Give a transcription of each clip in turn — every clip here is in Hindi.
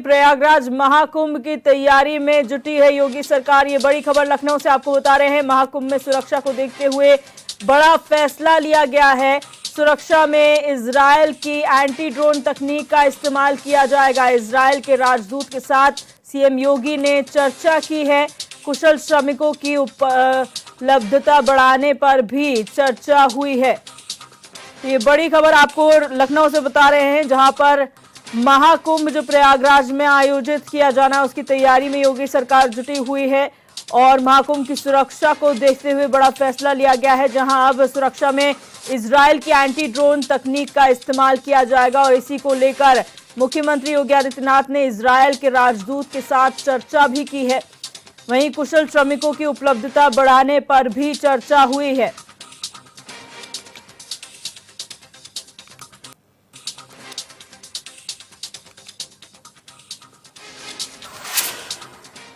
प्रयागराज महाकुंभ की तैयारी में जुटी है योगी सरकार। ये बड़ी खबर लखनऊ से आपको बता रहे हैं। महाकुंभ में सुरक्षा को देखते हुए बड़ा फैसला लिया गया है। सुरक्षा में इजरायल की एंटी ड्रोन तकनीक का इस्तेमाल किया जाएगा। इजरायल के राजदूत के साथ सीएम योगी ने चर्चा की है। कुशल श्रमिकों की उपलब्धता बढ़ाने पर भी चर्चा हुई है। ये बड़ी खबर आपको लखनऊ से बता रहे हैं, जहां पर महाकुंभ जो प्रयागराज में आयोजित किया जाना है उसकी तैयारी में योगी सरकार जुटी हुई है और महाकुंभ की सुरक्षा को देखते हुए बड़ा फैसला लिया गया है, जहां अब सुरक्षा में इजरायल की एंटी ड्रोन तकनीक का इस्तेमाल किया जाएगा। और इसी को लेकर मुख्यमंत्री योगी आदित्यनाथ ने इजरायल के राजदूत के साथ चर्चा भी की है। वहीं कुशल श्रमिकों की उपलब्धता बढ़ाने पर भी चर्चा हुई है।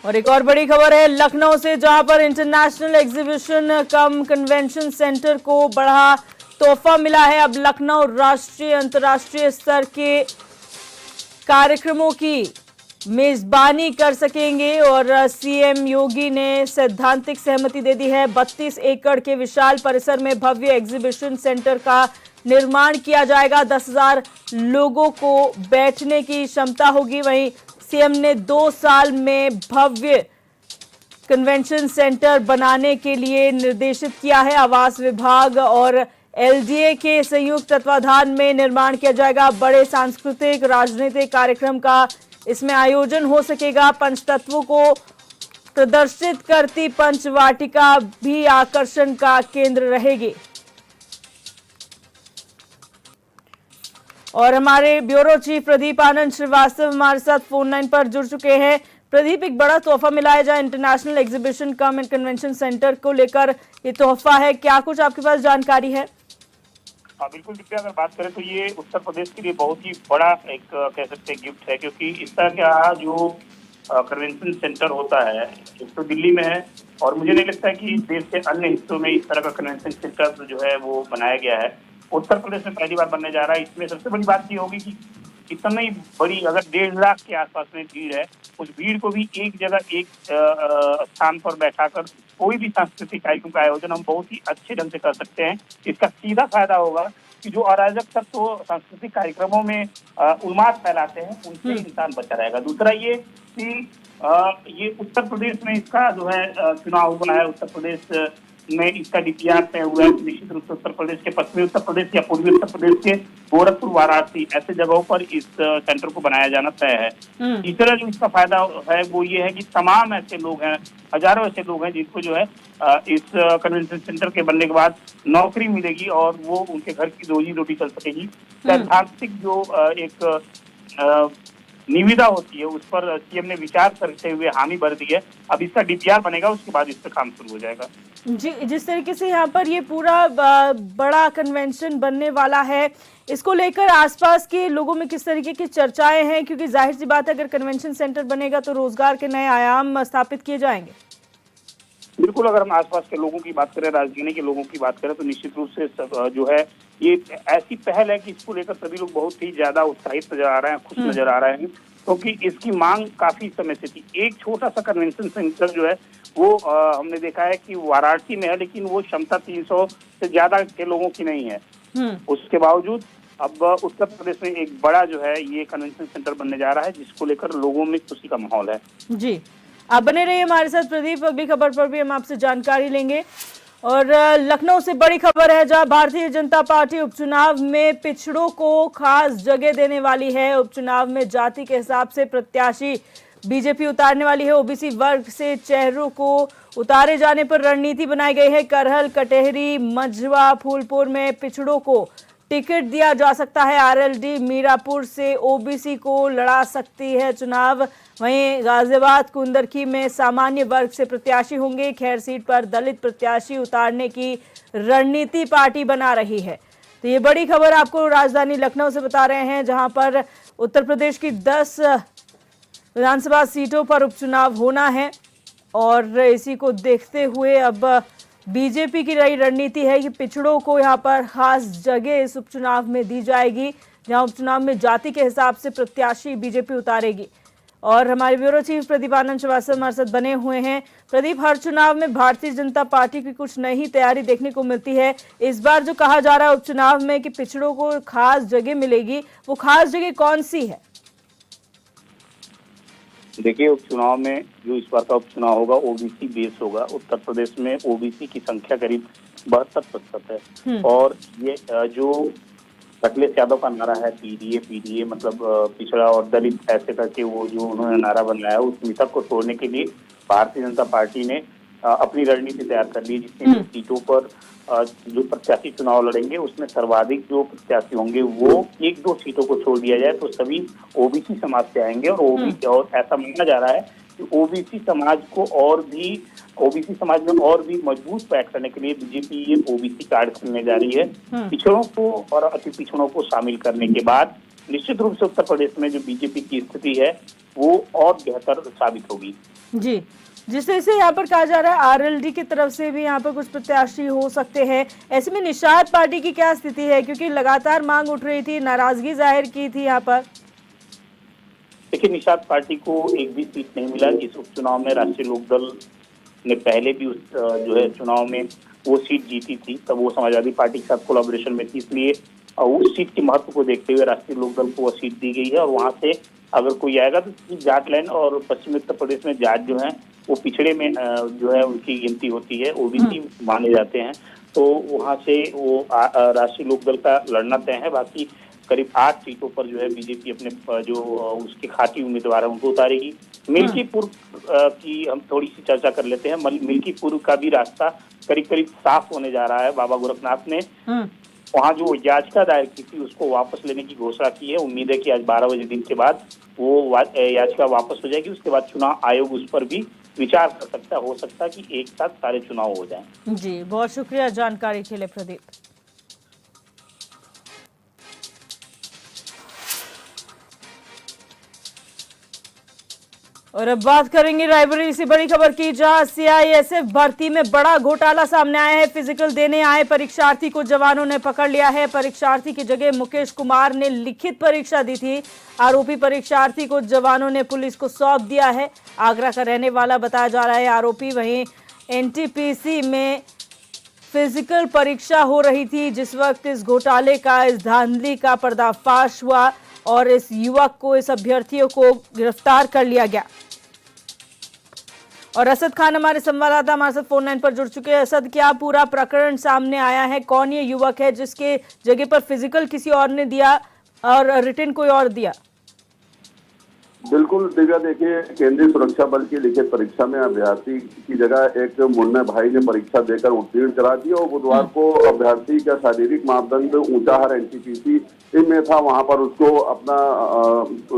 और एक और बड़ी खबर है लखनऊ से, जहां पर इंटरनेशनल एग्जीबिशन कम कन्वेंशन सेंटर को बड़ा तोहफा मिला है। अब लखनऊ राष्ट्रीय अंतर्राष्ट्रीय स्तर के कार्यक्रमों की मेजबानी कर सकेंगे और सीएम योगी ने सैद्धांतिक सहमति दे दी है। 32 एकड़ के विशाल परिसर में भव्य एग्जीबिशन सेंटर का निर्माण किया जाएगा। 10,000 लोगों को बैठने की क्षमता होगी। वहीं सीएम ने 2 साल में भव्य कन्वेंशन सेंटर बनाने के लिए निर्देशित किया है। आवास विभाग और एलडीए के संयुक्त तत्वाधान में निर्माण किया जाएगा। बड़े सांस्कृतिक राजनीतिक कार्यक्रम का इसमें आयोजन हो सकेगा। पंचतत्वों को प्रदर्शित करती पंचवाटिका भी आकर्षण का केंद्र रहेगी। और हमारे ब्यूरो चीफ प्रदीप आनंद श्रीवास्तव हमारे साथ फोन लाइन पर जुड़ चुके हैं। प्रदीप, एक बड़ा तोहफा मिला है जहां international exhibition come and convention centre को लेकर ये तोहफा है, क्या कुछ आपके पास जानकारी है? हाँ बिल्कुल दिव्या, अगर बात करें तो ये उत्तर प्रदेश के लिए बहुत ही बड़ा एक कह सकते हैं गिफ्ट है, क्योंकि इस तरह का जो कन्वेंशन सेंटर होता है एक तो दिल्ली में है और मुझे नहीं लगता है कि देश के अन्य हिस्सों में इस तरह का कन्वेंशन सेंटर जो है वो बनाया गया है। उत्तर प्रदेश में पहली बार बनने जा रहा है। इसमें सबसे बड़ी बात ये होगी कि इतनी बड़ी, अगर 1.5 लाख के आसपास में भीड़ है, उस भीड़ को भी एक जगह एक स्थान पर बैठाकर कोई भी सांस्कृतिक कार्यक्रम का आयोजन हम बहुत ही अच्छे ढंग से कर सकते हैं। इसका सीधा फायदा होगा कि जो अराजक तत्व सांस्कृतिक कार्यक्रमों में उन्माद फैलाते हैं उनसे इंसान बचा रहेगा। दूसरा ये कि ये उत्तर प्रदेश में इसका जो है चुनाव हुआ है, उत्तर प्रदेश में इसका डीपीआर तय हुआ है। निश्चित रूप से उत्तर प्रदेश के पश्चिमी उत्तर प्रदेश या पूर्वी उत्तर प्रदेश के गोरखपुर, वाराणसी ऐसे जगहों पर इस सेंटर को बनाया जाना तय है। तीसरा जो इसका फायदा है वो ये है कि तमाम ऐसे लोग हैं, हजारों ऐसे लोग हैं जिनको जो है इस कन्वेंशन सेंटर के बनने के बाद नौकरी मिलेगी और वो उनके घर की रोजी रोटी चल सकेगी। सैद्धांतिक जो एक निविदा होती है उस पर सीएम ने विचार करते हुए हामी भर दी है। अब इसका डीपीआर बनेगा, उसके बाद इस पर काम शुरू हो जाएगा। जी, जिस तरीके से यहाँ पर ये पूरा बड़ा कन्वेंशन बनने वाला है, इसको लेकर आसपास के लोगों में किस तरीके की चर्चाएं हैं? क्योंकि जाहिर सी बात है अगर कन्वेंशन सेंटर बनेगा तो रोजगार के नए आयाम स्थापित किए जाएंगे। बिल्कुल, अगर हम आसपास के लोगों की बात करें, राजधानी के लोगों की बात करें तो निश्चित रूप से जो है ये ऐसी पहल है कि इसको लेकर सभी लोग बहुत ही ज्यादा उत्साहित नजर आ रहे हैं, खुश नजर आ रहे हैं, क्योंकि इसकी मांग काफी समय से थी। एक छोटा सा कन्वेंशन सेंटर जो है वो हमने देखा है कि वाराणसी में है, लेकिन वो क्षमता 300 से ज्यादा के लोगों की नहीं है। उसके बावजूद अब उत्तर प्रदेश में एक बड़ा जो है ये कन्वेंशन सेंटर बनने जा रहा है, जिसको लेकर लोगों में खुशी का माहौल है। जी, आप बने रहिए हमारे साथ प्रदीप, अगली खबर पर भी हम आपसे जानकारी लेंगे। और लखनऊ से बड़ी खबर है, जहां भारतीय जनता पार्टी उपचुनाव में पिछड़ों को खास जगह देने वाली है। उपचुनाव में जाति के हिसाब से प्रत्याशी बीजेपी उतारने वाली है। ओबीसी वर्ग से चेहरों को उतारे जाने पर रणनीति बनाई गई है। करहल, कटेहरी, मझवा, फूलपुर में पिछड़ों को टिकट दिया जा सकता है। आरएलडी मीरापुर से ओबीसी को लड़ा सकती है चुनाव। वहीं गाजियाबाद, कुंदरकी में सामान्य वर्ग से प्रत्याशी होंगे। खैर सीट पर दलित प्रत्याशी उतारने की रणनीति पार्टी बना रही है। तो ये बड़ी खबर आपको राजधानी लखनऊ से बता रहे हैं, जहां पर उत्तर प्रदेश की 10 विधानसभा सीटों पर उपचुनाव होना है और इसी को देखते हुए अब बीजेपी की नई रणनीति है कि पिछड़ों को यहां पर खास जगह इस उपचुनाव में दी जाएगी, जहां उपचुनाव में जाति के हिसाब से प्रत्याशी बीजेपी उतारेगी। और हमारे ब्यूरो चीफ प्रदीप आनंद श्रीवास्तव हमारे साथ बने हुए हैं। प्रदीप, हर चुनाव में भारतीय जनता पार्टी की कुछ नई तैयारी देखने को मिलती है। इस बार जो कहा जा रहा है उपचुनाव में कि पिछड़ों को खास जगह मिलेगी, वो खास जगह कौन सी है? देखिए, उपचुनाव में जो इस बार का उपचुनाव होगा ओबीसी बेस होगा। उत्तर प्रदेश में ओबीसी की संख्या करीब 72% है और ये जो अखिलेश यादव का नारा है पीडीए मतलब पिछड़ा और दलित ऐसे करके वो जो उन्होंने नारा बनाया उस मिथक को तोड़ने के लिए भारतीय जनता पार्टी ने अपनी रणनीति तैयार कर ली, जिसमें सीटों पर जो प्रत्याशी चुनाव लड़ेंगे उसमें सर्वाधिक जो प्रत्याशी होंगे वो 1-2 सीटों को छोड़ दिया जाए तो सभी ओबीसी समाज से आएंगे और ओबीसी और ऐसा माना जा रहा है कि ओबीसी समाज में और भी मजबूत पैठ करने के लिए बीजेपी ये ओबीसी कार्ड करने जा रही है। पिछड़ों को और अति पिछड़ों को शामिल करने के बाद निश्चित रूप से उत्तर प्रदेश में जो बीजेपी की स्थिति है वो और बेहतर साबित होगी। जी, जिस तरह से यहाँ पर कहा जा रहा है आरएलडी की तरफ से भी यहाँ पर कुछ प्रत्याशी हो सकते हैं, ऐसे में निषाद पार्टी की क्या स्थिति है? क्योंकि लगातार मांग उठ रही थी, नाराजगी जाहिर की थी यहाँ पर। देखिए, निषाद पार्टी को एक भी सीट नहीं मिला। इस उपचुनाव में राष्ट्रीय लोकदल ने पहले भी उस जो है चुनाव में वो सीट जीती थी, तब वो समाजवादी पार्टी के साथ कोलैबोरेशन में थी, इसलिए उस सीट के महत्व को देखते हुए राष्ट्रीय लोकदल को वो सीट दी गई है। और वहां से अगर कोई आएगा तो जाट लाइन और पश्चिमी उत्तर प्रदेश में जाट जो है वो पिछड़े में जो है उनकी गिनती होती है, ओबीसी माने जाते हैं, तो वहां से वो राष्ट्रीय लोकदल का लड़ना तय है। बाकी करीब 8 सीटों पर जो है बीजेपी अपने जो उसके खाटी उम्मीदवार है उनको उतारेगी। मिल्कीपुर की हम थोड़ी सी चर्चा कर लेते हैं। मिल्कीपुर का भी रास्ता करीब करीब साफ होने जा रहा है। बाबा गोरखनाथ ने वहाँ जो याचिका दायर की थी उसको वापस लेने की घोषणा की है। उम्मीद है कि आज 12 बजे दिन के बाद वो याचिका वापस हो जाएगी। उसके बाद चुनाव आयोग उस पर भी विचार कर सकता है। हो सकता है कि एक साथ सारे चुनाव हो जाएं। जी, बहुत शुक्रिया जानकारी के लिए प्रदीप। और अब बात करेंगे रायबरेली से बड़ी खबर की, जहां सीआईएसएफ भर्ती में बड़ा घोटाला सामने आया है। फिजिकल देने आए परीक्षार्थी को जवानों ने पकड़ लिया है। परीक्षार्थी की जगह मुकेश कुमार ने लिखित परीक्षा दी थी। आरोपी परीक्षार्थी को जवानों ने पुलिस को सौंप दिया है। आगरा का रहने वाला बताया जा रहा है आरोपी। वहीं एनटीपीसी में फिजिकल परीक्षा हो रही थी जिस वक्त इस घोटाले का, इस धांधली का पर्दाफाश हुआ और इस युवक को, इस अभ्यर्थियों को गिरफ्तार कर लिया गया। और असद खान हमारे संवाददाता हमारे साथ फोन लाइन पर जुड़ चुके हैं। असद, क्या पूरा प्रकरण सामने आया है? कौन ये युवक है जिसके जगह पर फिजिकल किसी और ने दिया और रिटन कोई और दिया? बिल्कुल दिव्या, देखिए, केंद्रीय सुरक्षा बल की लिखित परीक्षा में अभ्यर्थी की जगह एक मुन्ना भाई ने परीक्षा देकर उत्तीर्ण करा दी और बुधवार को अभ्यर्थी का शारीरिक मापदंड ऊंचाहार एनटीपीसी इनमें था, वहां पर उसको अपना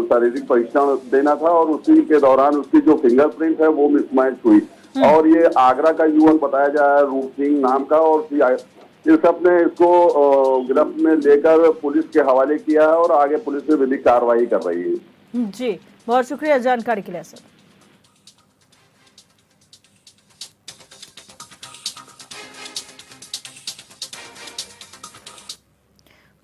शारीरिक परीक्षण देना था और उसी के दौरान उसकी जो फिंगरप्रिंट है वो मिसमैच हुई। और ये आगरा का युवक बताया जा रहा है, रूप सिंह नाम का, और इस सब ने इसको गिरफ्त में लेकर पुलिस के हवाले किया है और आगे पुलिस में विधिक कार्रवाई कर रही है। जी, बहुत शुक्रिया जानकारी के लिए सर।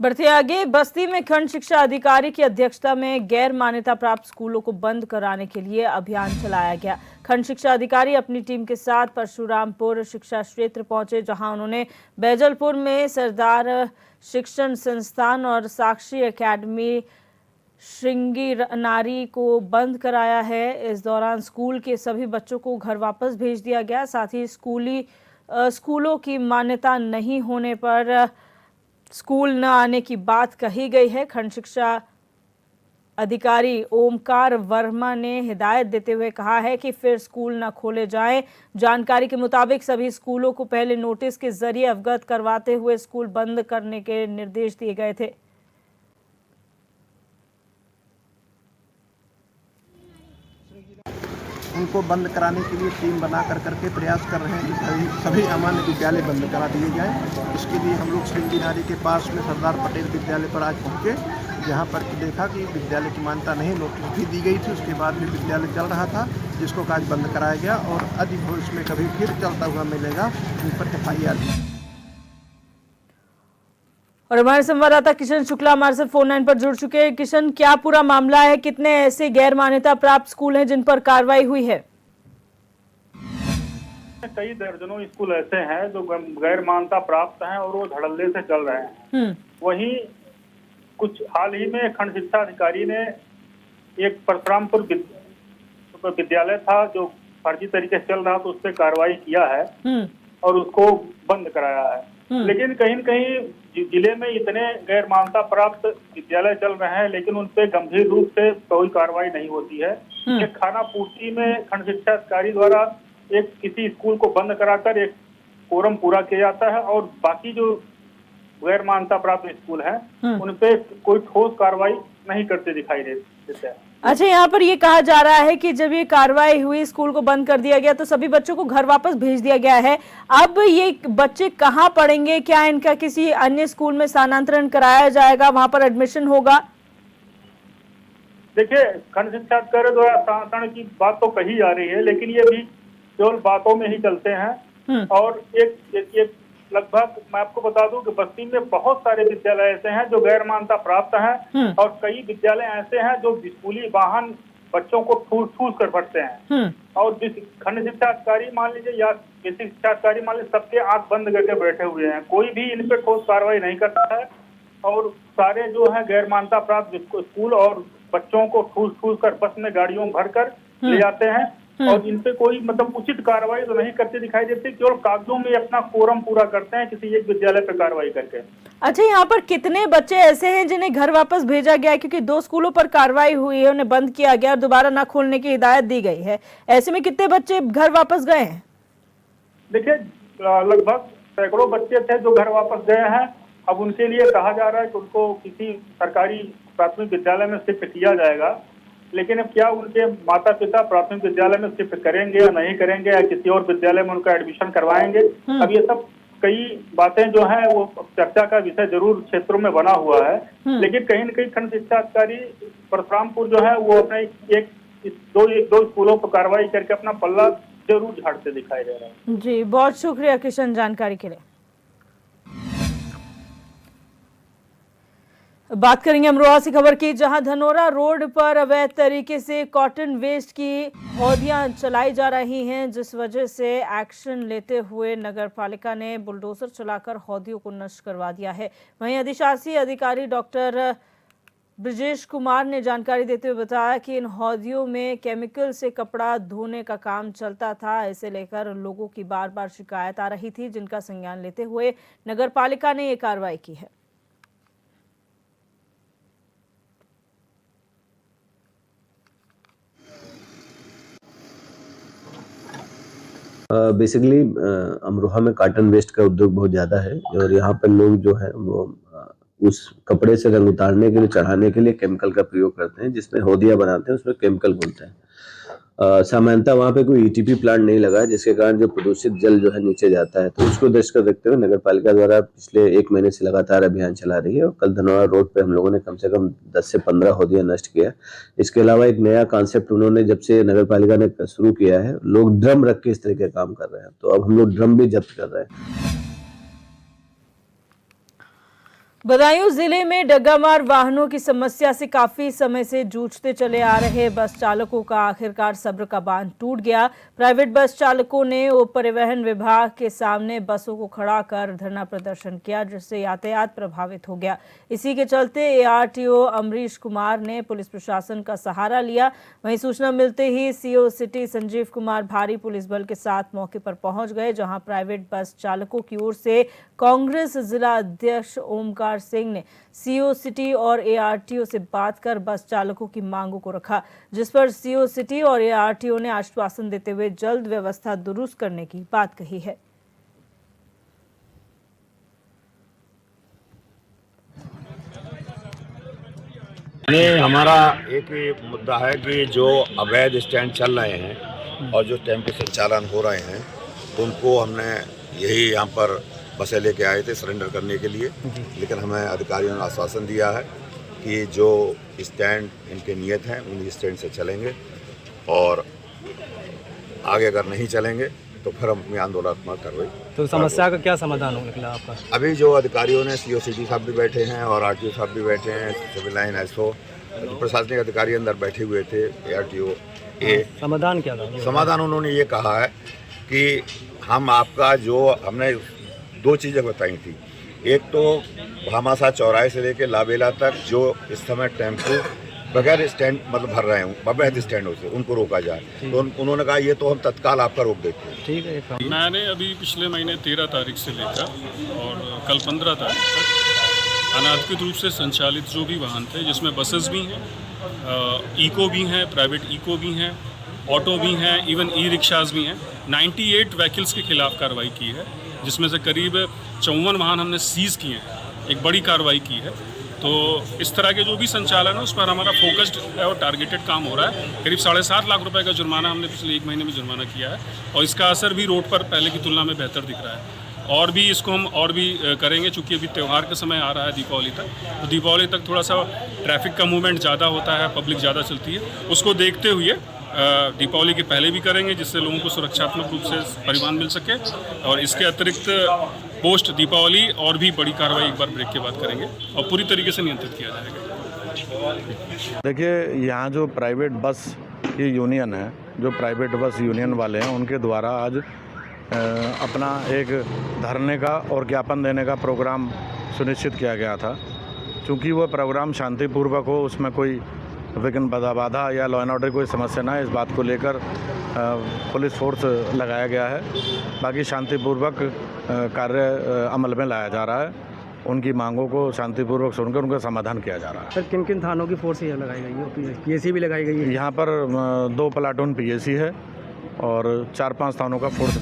बढ़ते आगे, बस्ती में खंड शिक्षा अधिकारी की अध्यक्षता में गैर मान्यता प्राप्त स्कूलों को बंद कराने के लिए अभियान चलाया गया। खंड शिक्षा अधिकारी अपनी टीम के साथ परशुरामपुर शिक्षा क्षेत्र पहुंचे, जहां उन्होंने बैजलपुर में सरदार शिक्षण संस्थान और साक्षी एकेडमी श्रृंगी नारी को बंद कराया है। इस दौरान स्कूल के सभी बच्चों को घर वापस भेज दिया गया। साथ ही स्कूलों की मान्यता नहीं होने पर स्कूल न आने की बात कही गई है। खंड शिक्षा अधिकारी ओमकार वर्मा ने हिदायत देते हुए कहा है कि फिर स्कूल न खोले जाएं। जानकारी के मुताबिक सभी स्कूलों को पहले नोटिस के जरिए अवगत करवाते हुए स्कूल बंद करने के निर्देश दिए गए थे। उनको बंद कराने के लिए टीम बना करके प्रयास कर रहे हैं कि सभी अमान्य विद्यालय बंद करा दिए जाएं। इसके लिए हम लोग श्रृंगी नारी के पास में सरदार पटेल विद्यालय पर आज पहुंचे, जहां पर देखा कि विद्यालय की मान्यता नहीं, नोटिस भी दी गई थी। उसके बाद भी विद्यालय चल रहा था, जिसको आज बंद कराया गया और यदि भविष्य में कभी फिर चलता हुआ मिलेगा उन पर FIR दी। और हमारे संवाददाता किशन शुक्ला हमारे साथ फोन लाइन पर जुड़ चुके हैं। किशन, क्या पूरा मामला है? कितने ऐसे गैर मान्यता प्राप्त स्कूल हैं जिन पर कार्रवाई हुई है? कई दर्जनों स्कूल ऐसे हैं जो गैर मान्यता प्राप्त हैं और वो धड़ल्ले से चल रहे हैं। वहीं कुछ हाल ही में खंड शिक्षा अधिकारी ने एक परशुरामपुर विद्यालय था जो फर्जी तरीके से चल रहा था, उस पर कार्रवाई किया है और उसको बंद कराया है। लेकिन कहीं न कहीं जिले में इतने गैर मान्यता प्राप्त विद्यालय चल रहे हैं लेकिन उन पे गंभीर रूप से कोई कार्रवाई नहीं होती है। एक खाना पूर्ति में खंड शिक्षा अधिकारी द्वारा एक किसी स्कूल को बंद कराकर एक कोरम पूरा किया जाता है और बाकी जो गैर मान्यता प्राप्त स्कूल हैं उन पे कोई ठोस कार्रवाई नहीं करते दिखाई देते हैं। अच्छा, यहाँ पर ये कहा जा रहा है कि जब ये कार्रवाई हुई, स्कूल को बंद कर दिया गया तो सभी बच्चों को घर वापस भेज दिया गया है। अब ये बच्चे कहाँ पढ़ेंगे? क्या इनका किसी अन्य स्कूल में स्थानांतरण कराया जाएगा, वहां पर एडमिशन होगा? देखिए, खंड शिक्षा अधिकारी द्वारा स्थानांतरण की बात तो कही जा रही है लेकिन ये भी केवल बातों में ही चलते हैं। और एक लगभग मैं आपको बता दूं कि बस्ती में बहुत सारे विद्यालय ऐसे हैं जो गैर मान्यता प्राप्त हैं और कई विद्यालय ऐसे हैं जो स्कूली वाहन बच्चों को ठूस कर पढ़ते हैं। और जिस खंड शिक्षा अधिकारी मान लीजिए या किसी शिक्षा अधिकारी मान लीजिए, सबके आंख बंद करके बैठे हुए हैं, कोई भी इन पे ठोस कार्रवाई नहीं करता है। और सारे जो है गैर मान्यता प्राप्त स्कूल और बच्चों को ठूस कर बस में गाड़ियों भर कर ले जाते हैं और इन पे कोई मतलब उचित कार्रवाई तो नहीं करते दिखाई देती, केवल कागजों में अपना कोरम पूरा करते हैं किसी एक विद्यालय पर कार्रवाई करके। अच्छा, यहाँ पर कितने बच्चे ऐसे हैं जिन्हें घर वापस भेजा गया है? क्योंकि 2 स्कूलों पर कार्रवाई हुई है, उन्हें बंद किया गया और दोबारा ना खोलने की हिदायत दी गई है। ऐसे में कितने बच्चे घर वापस गए हैं? देखिए, लगभग सैकड़ों बच्चे थे जो घर वापस गए हैं। अब उनके लिए कहा जा रहा है कि उनको किसी सरकारी प्राथमिक विद्यालय में शिफ्ट किया जाएगा, लेकिन अब क्या उनके माता पिता प्राथमिक विद्यालय में शिफ्ट करेंगे या नहीं करेंगे या किसी और विद्यालय में उनका एडमिशन करवाएंगे, अब ये सब कई बातें जो हैं वो चर्चा का विषय जरूर क्षेत्रों में बना हुआ है। लेकिन कहीं न कहीं खंड शिक्षा अधिकारी परशुरामपुर जो है वो अपने दो स्कूलों पर कार्रवाई करके अपना पल्ला जरूर झाड़ते दिखाई दे रहे हैं। जी, बहुत शुक्रिया किशन जानकारी के लिए। बात करेंगे अमरोहा से खबर की, जहां धनोरा रोड पर अवैध तरीके से कॉटन वेस्ट की हौदियां चलाई जा रही हैं, जिस वजह से एक्शन लेते हुए नगर पालिका ने बुलडोजर चलाकर हौदियों को नष्ट करवा दिया है। वहीं अधिशासी अधिकारी डॉक्टर ब्रजेश कुमार ने जानकारी देते हुए बताया कि इन हौदियों में केमिकल से कपड़ा धोने का काम चलता था। इसे लेकर लोगों की बार बार शिकायत आ रही थी, जिनका संज्ञान लेते हुए नगर पालिका ने ये कार्रवाई की है। बेसिकली अमरोहा में कॉटन वेस्ट का उद्योग बहुत ज़्यादा है और यहाँ पर लोग जो है वो उस कपड़े से रंग उतारने के लिए, चढ़ाने के लिए केमिकल का प्रयोग करते हैं, जिसमें हौदिया बनाते हैं, उसमें केमिकल घुलते हैं। सामान्यतः वहाँ पे कोई ईटीपी प्लांट नहीं लगा है, जिसके कारण जो प्रदूषित जल जो है नीचे जाता है। तो उसको दृष्टिगत रखते हुए नगर पालिका द्वारा पिछले 1 महीने से लगातार अभियान चला रही है और कल धनौरा रोड पे हम लोगों ने कम से कम 10 से 15 हौदियां नष्ट किया। इसके अलावा एक नया कॉन्सेप्ट उन्होंने जब से नगर पालिका ने शुरू किया है, लोग ड्रम रख के इस तरह के काम कर रहे हैं, तो अब हम लोग ड्रम भी जब्त कर रहे हैं। बदायूं जिले में डग्गामार वाहनों की समस्या से काफी समय से जूझते चले आ रहे बस चालकों का आखिरकार सब्र का बांध टूट गया। प्राइवेट बस चालकों ने उप परिवहन विभाग के सामने बसों को खड़ा कर धरना प्रदर्शन किया, जिससे यातायात प्रभावित हो गया। इसी के चलते एआरटीओ अमरीश कुमार ने पुलिस प्रशासन का सहारा लिया। वहीं सूचना मिलते ही सीओ सिटी संजीव कुमार भारी पुलिस बल के साथ मौके पर पहुंच गए, जहां प्राइवेट बस चालकों की ओर से कांग्रेस जिला अध्यक्ष ओमकार सिंह ने सीओ सिटी और एआरटीओ से बात कर बस चालकों की मांगों को रखा, जिस पर सीओ सिटी और एआरटीओ ने आश्वासन देते हुए जल्द व्यवस्था दुरुस्त करने की बात कही है। हमारा एक मुद्दा है कि जो अवैध स्टैंड चल रहे हैं और जो टेम्पो संचालन हो रहे हैं, उनको हमने यही यहाँ पर बसें लेके आए थे सरेंडर करने के लिए, लेकिन हमें अधिकारियों ने आश्वासन दिया है कि जो स्टैंड इनके नियत हैं उन स्टैंड से चलेंगे और आगे अगर नहीं चलेंगे तो फिर हम अपनी आंदोलनात्मक कार्रवाई। तो समस्या का क्या समाधान हो निकला आपका? अभी जो अधिकारियों ने COCD साहब भी बैठे हैं और RTO साहब भी बैठे हैं, सिविल लाइन SO, प्रशासनिक अधिकारी अंदर बैठे हुए थे, ARTO समाधान क्या था? समाधान उन्होंने ये कहा है कि हम आपका जो हमने 2 चीज़ें बताई थी, एक तो भामाशाह चौराहे से लेकर लाबेला तक जो इस समय टेम्पो बगैर स्टैंड मतलब भर रहे हैं अवैध स्टैंडों से, उनको रोका जाए। तो उन्होंने कहा ये तो हम तत्काल आपका रोक देते हैं। ठीक है। मैंने अभी पिछले महीने 13 तारीख से लेकर और कल 15 तारीख तक अनाधिकृत रूप से संचालित जो भी वाहन थे, जिसमें बसेस भी हैं, इको भी हैं, प्राइवेट इको भी हैं, ऑटो भी हैं, इवन ई-रिक्शाज भी हैं, 98 व्हीकल्स के खिलाफ कार्रवाई की है, जिसमें से करीब 54 वाहन हमने सीज़ किए हैं। एक बड़ी कार्रवाई की है। तो इस तरह के जो भी संचालन है उस पर हमारा फोकस्ड है और टारगेटेड काम हो रहा है। करीब 7.5 लाख रुपए का जुर्माना हमने पिछले 1 महीने में जुर्माना किया है और इसका असर भी रोड पर पहले की तुलना में बेहतर दिख रहा है। और भी इसको हम और भी करेंगे, चूँकि अभी त्यौहार का समय आ रहा है दीपावली तक, तो दीपावली तक थोड़ा सा ट्रैफिक का मूवमेंट ज़्यादा होता है, पब्लिक ज़्यादा चलती है, उसको देखते हुए दीपावली के पहले भी करेंगे, जिससे लोगों को सुरक्षात्मक रूप से परिवहन मिल सके। और इसके अतिरिक्त पोस्ट दीपावली और भी बड़ी कार्रवाई एक बार ब्रेक के बाद करेंगे और पूरी तरीके से नियंत्रित किया जाएगा। देखिए, यहाँ जो प्राइवेट बस की यूनियन है, जो प्राइवेट बस यूनियन वाले हैं, उनके द्वारा आज अपना एक धरने का और ज्ञापन देने का प्रोग्राम सुनिश्चित किया गया था। चूँकि वो प्रोग्राम शांतिपूर्वक हो, उसमें कोई विघ्न बाधा या लॉ एंड ऑर्डर कोई समस्या ना है, इस बात को लेकर पुलिस फोर्स लगाया गया है। बाकी शांतिपूर्वक कार्य अमल में लाया जा रहा है। उनकी मांगों को शांतिपूर्वक सुनकर उनका समाधान किया जा रहा है। सर, किन किन थानों की फोर्स यहाँ लगाई गई है? PAC भी लगाई गई है? यहाँ पर 2 प्लाटून PAC है और 4-5 थानों का फोर्स।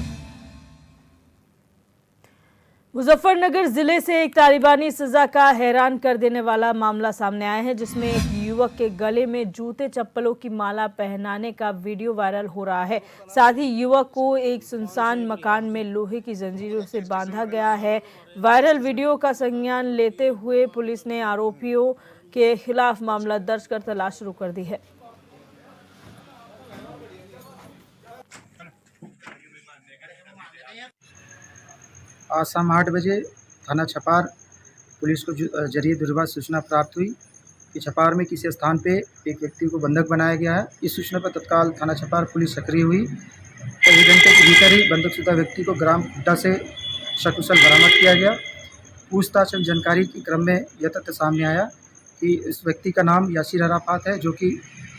मुजफ्फरनगर जिले से एक तालिबानी सजा का हैरान कर देने वाला मामला सामने आया है, जिसमें एक युवक के गले में जूते चप्पलों की माला पहनाने का वीडियो वायरल हो रहा है। साथ ही युवक को एक सुनसान मकान में लोहे की जंजीरों से बांधा गया है। वायरल वीडियो का संज्ञान लेते हुए पुलिस ने आरोपियों के खिलाफ मामला दर्ज कर तलाश शुरू कर दी है। आज शाम 8 बजे थाना छपार पुलिस को जरिए दुर्भाष सूचना प्राप्त हुई कि छपार में किसी स्थान पे एक व्यक्ति को बंधक बनाया गया है। इस सूचना पर तत्काल थाना छपार पुलिस सक्रिय हुई। कई घंटे के भीतर ही बंधकशुदा व्यक्ति को ग्राम खुड्डा से सकुशल बरामद किया गया। पूछताछ एवं जानकारी के क्रम में यह तथ्य सामने आया कि इस व्यक्ति का नाम यासिर अराफात है, जो कि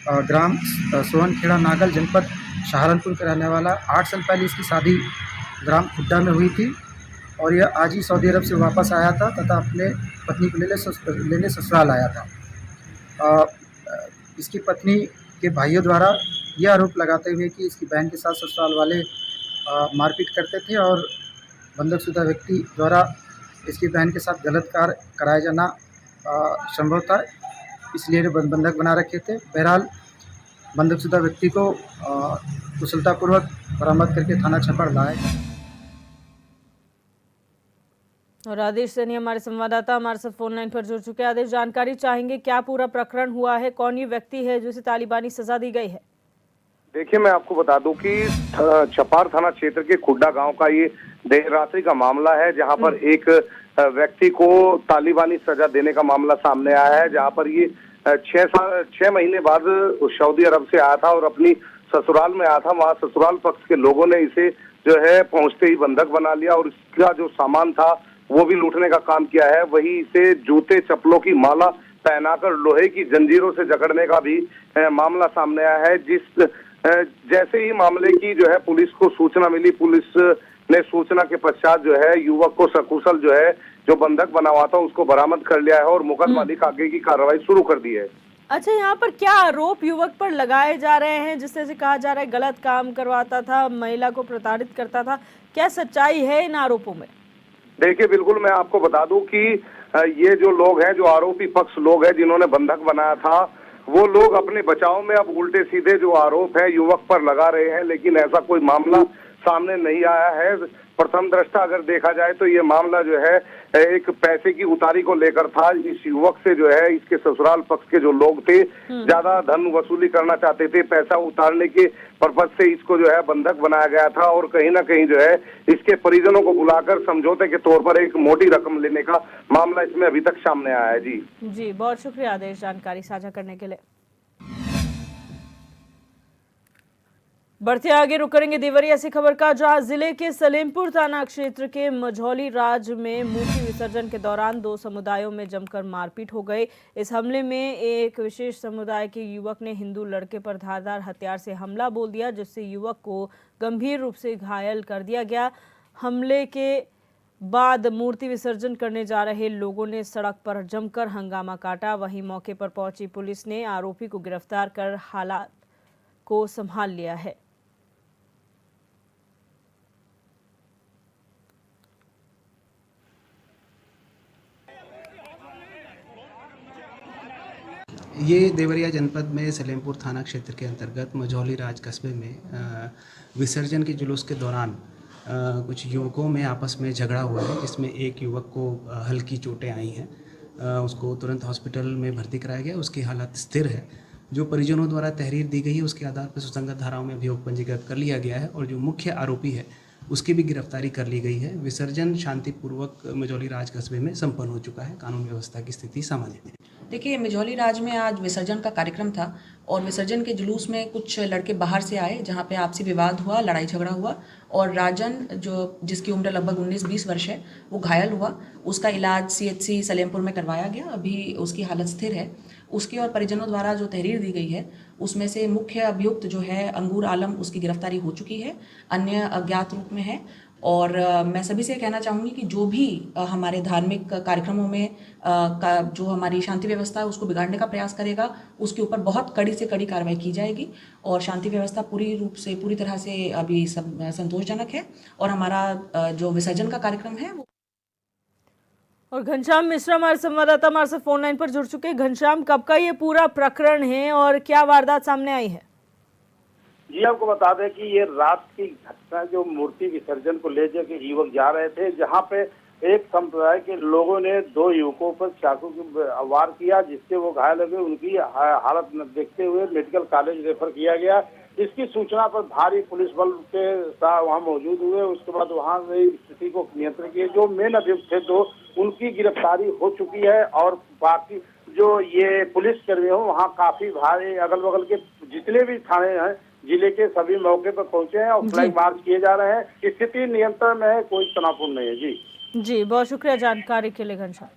ग्राम सोहनखेड़ा नागल जनपद सहारनपुर का रहने वाला। 8 साल पहले इसकी शादी ग्राम खुड्डा में हुई थी और यह आज ही सऊदी अरब से वापस आया था तथा अपने पत्नी को लेने ससुराल आया था। इसकी पत्नी के भाइयों द्वारा यह आरोप लगाते हुए कि इसकी बहन के साथ ससुराल वाले मारपीट करते थे और बंधकशुदा व्यक्ति द्वारा इसकी बहन के साथ गलत कार्य कराया जाना संभव था, इसलिए बंधक बना रखे थे। बहरहाल बंधकशुदा व्यक्ति को कुशलतापूर्वक बरामद करके थाना छपार लाए। और आदेश सैनी हमारे संवाददाता हमारे साथ फोन लाइन पर जुड़ चुके हैं। आदेश, जानकारी चाहेंगे, क्या पूरा प्रकरण हुआ है, कौन ये व्यक्ति है जिसे तालिबानी सजा दी गई है? देखिए, मैं आपको बता दूं कि छपार थाना क्षेत्र के खुड्डा गांव का ये देर रात्रि का मामला है, जहां पर एक व्यक्ति को तालिबानी सजा देने का मामला सामने आया है, जहां पर ये 6 महीने बाद सऊदी अरब से आया था और अपनी ससुराल में आया था। वहां ससुराल पक्ष के लोगों ने इसे जो है पहुंचते ही बंधक बना लिया और इसका जो सामान था वो भी लूटने का काम किया है। वही इसे जूते चप्पलों की माला पहनाकर लोहे की जंजीरों से जकड़ने का भी मामला सामने आया है। जैसे ही मामले की जो है पुलिस को सूचना मिली, पुलिस ने सूचना के पश्चात जो है युवक को सकुशल जो है जो बंधक बना हुआ था उसको बरामद कर लिया है और मुकदमा लिख आगे की कार्रवाई शुरू कर दी है। अच्छा, यहाँ पर क्या आरोप युवक पर लगाए जा रहे हैं, जिससे से कहा जा रहा है गलत काम करवाता था, महिला को प्रताड़ित करता था, क्या सच्चाई है इन आरोपों में? देखिए, बिल्कुल मैं आपको बता दूं कि ये जो लोग हैं, जो आरोपी पक्ष लोग हैं जिन्होंने बंधक बनाया था, वो लोग अपने बचाव में अब उल्टे सीधे जो आरोप है युवक पर लगा रहे हैं, लेकिन ऐसा कोई मामला सामने नहीं आया है। प्रथम दृष्टा अगर देखा जाए तो ये मामला जो है एक पैसे की उतारी को लेकर था। इस युवक से जो है इसके ससुराल पक्ष के जो लोग थे ज्यादा धन वसूली करना चाहते थे। पैसा उतारने के पर्पज से इसको जो है बंधक बनाया गया था और कहीं ना कहीं जो है इसके परिजनों को बुलाकर समझौते के तौर पर एक मोटी रकम लेने का मामला इसमें अभी तक सामने आया है। जी बहुत शुक्रिया आदेश जानकारी साझा करने के लिए। बढ़ते आगे रुक करेंगे देवरिया से खबर का, जहां जिले के सलेमपुर थाना क्षेत्र के मझौली राज में मूर्ति विसर्जन के दौरान 2 समुदायों में जमकर मारपीट हो गई। इस हमले में एक विशेष समुदाय के युवक ने हिंदू लड़के पर धारदार हथियार से हमला बोल दिया, जिससे युवक को गंभीर रूप से घायल कर दिया गया। हमले के बाद मूर्ति विसर्जन करने जा रहे लोगों ने सड़क पर जमकर हंगामा काटा। वहीं मौके पर पहुंची पुलिस ने आरोपी को गिरफ्तार कर हालात को संभाल लिया है। ये देवरिया जनपद में सलेमपुर थाना क्षेत्र के अंतर्गत मझौली राज कस्बे में विसर्जन के जुलूस के दौरान कुछ युवकों में आपस में झगड़ा हुआ है, जिसमें एक युवक को हल्की चोटें आई हैं। उसको तुरंत हॉस्पिटल में भर्ती कराया गया। उसकी हालत स्थिर है। जो परिजनों द्वारा तहरीर दी गई है उसके आधार पर सुसंगत धाराओं में अभियोग पंजीकृत कर लिया गया है और जो मुख्य आरोपी है उसकी भी गिरफ्तारी कर ली गई है। विसर्जन शांतिपूर्वक मझौली राज कस्बे में संपन्न हो चुका है। कानून व्यवस्था की स्थिति सामान्य है। देखिए, मझौली राज में आज विसर्जन का कार्यक्रम था और विसर्जन के जुलूस में कुछ लड़के बाहर से आए, जहां पे आपसी विवाद हुआ, लड़ाई झगड़ा हुआ और राजन जिसकी उम्र लगभग 19-20 वर्ष है वो घायल हुआ। उसका इलाज CHC सलेमपुर में करवाया गया। अभी उसकी हालत स्थिर है। उसके और परिजनों द्वारा जो तहरीर दी गई है उसमें से मुख्य अभियुक्त जो है अंगूर आलम, उसकी गिरफ्तारी हो चुकी है। अन्य अज्ञात रूप में है। और मैं सभी से कहना चाहूँगी कि जो भी हमारे धार्मिक कार्यक्रमों में जो हमारी शांति व्यवस्था है उसको बिगाड़ने का प्रयास करेगा, उसके ऊपर बहुत कड़ी से कड़ी कार्रवाई की जाएगी। और शांति व्यवस्था पूरी तरह से अभी संतोषजनक है और हमारा जो विसर्जन का कार्यक्रम है वो। और घनश्याम मिश्रा हमारे संवाददाता हमारे से फोन लाइन पर जुड़ चुके हैं। घनश्याम, कब का ये पूरा प्रकरण है और क्या वारदात सामने आई है? जी, आपको बता दें कि ये रात की घटना जो मूर्ति विसर्जन को ले जाके युवक जा रहे थे, जहां पे एक संप्रदाय के लोगों ने 2 युवकों पर चाकू वार किया, जिससे वो घायल हो गए। उनकी हालत देखते हुए मेडिकल कॉलेज रेफर किया गया। इसकी सूचना पर भारी पुलिस बल के साथ वहां मौजूद हुए। उसके बाद वहां से स्थिति को नियंत्रण किए। जो मेन अभियुक्त थे 2, उनकी गिरफ्तारी हो चुकी है और बाकी जो ये पुलिसकर्मी हो वहाँ काफी भारी अगल बगल के जितने भी थाने हैं जिले के सभी मौके पर पहुंचे हैं और फ्लैग मार्च किए जा रहे हैं। स्थिति नियंत्रण में है, कोई तनावपूर्ण नहीं है। जी बहुत शुक्रिया जानकारी के लिए घनश्याम।